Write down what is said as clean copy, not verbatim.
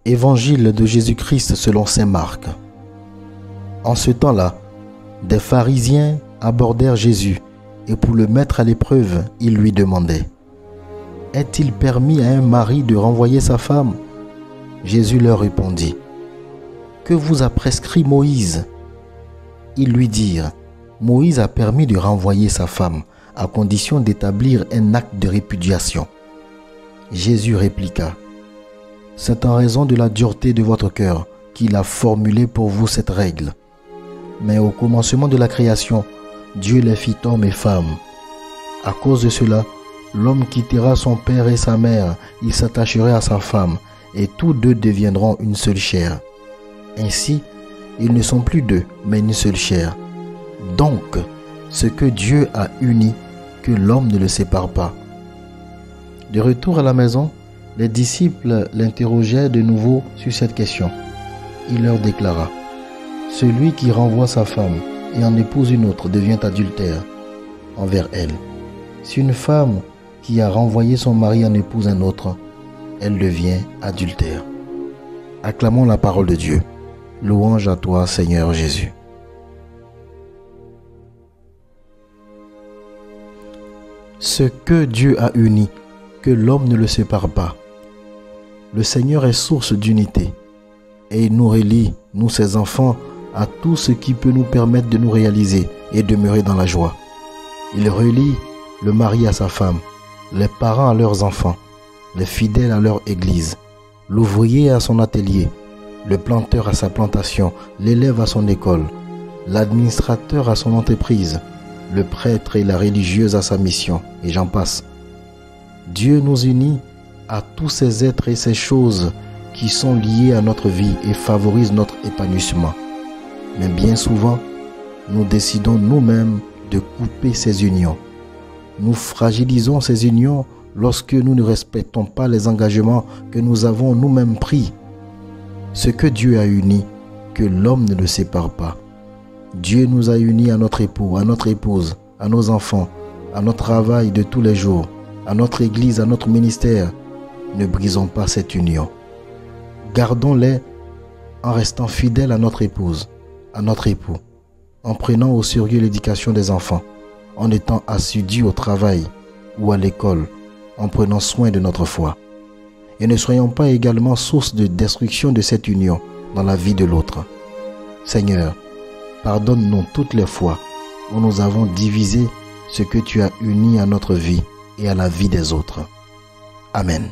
Évangile de Jésus-Christ selon saint Marc. En ce temps-là, des pharisiens abordèrent Jésus et pour le mettre à l'épreuve, ils lui demandaient: « Est-il permis à un mari de renvoyer sa femme ?» Jésus leur répondit: « Que vous a prescrit Moïse ?» Ils lui dirent: « Moïse a permis de renvoyer sa femme à condition d'établir un acte de répudiation. » Jésus répliqua: « C'est en raison de la dureté de votre cœur qu'il a formulé pour vous cette règle. Mais au commencement de la création, Dieu les fit hommes et femmes. À cause de cela, l'homme quittera son père et sa mère, il s'attacherait à sa femme, et tous deux deviendront une seule chair. Ainsi, ils ne sont plus deux, mais une seule chair. Donc, ce que Dieu a uni, que l'homme ne le sépare pas. » De retour à la maison, les disciples l'interrogeaient de nouveau sur cette question. Il leur déclara: « Celui qui renvoie sa femme et en épouse une autre devient adultère envers elle. Si une femme qui a renvoyé son mari en épouse un autre, elle devient adultère. » Acclamons la parole de Dieu. Louange à toi, Seigneur Jésus. Ce que Dieu a uni, que l'homme ne le sépare pas. Le Seigneur est source d'unité et il nous relie, nous ses enfants, à tout ce qui peut nous permettre de nous réaliser et demeurer dans la joie. Il relie le mari à sa femme, les parents à leurs enfants, les fidèles à leur église, l'ouvrier à son atelier, le planteur à sa plantation, l'élève à son école, l'administrateur à son entreprise, le prêtre et la religieuse à sa mission, et j'en passe. Dieu nous unit à tous ces êtres et ces choses qui sont liés à notre vie et favorisent notre épanouissement. Mais bien souvent, nous décidons nous-mêmes de couper ces unions. Nous fragilisons ces unions lorsque nous ne respectons pas les engagements que nous avons nous-mêmes pris. Ce que Dieu a uni, que l'homme ne le sépare pas. Dieu nous a unis à notre époux, à notre épouse, à nos enfants, à notre travail de tous les jours, à notre église, à notre ministère. Ne brisons pas cette union. Gardons-les en restant fidèles à notre épouse, à notre époux, en prenant au sérieux l'éducation des enfants, en étant assidus au travail ou à l'école, en prenant soin de notre foi. Et ne soyons pas également source de destruction de cette union dans la vie de l'autre. Seigneur, pardonne-nous toutes les fois où nous avons divisé ce que tu as uni à notre vie et à la vie des autres. Amen.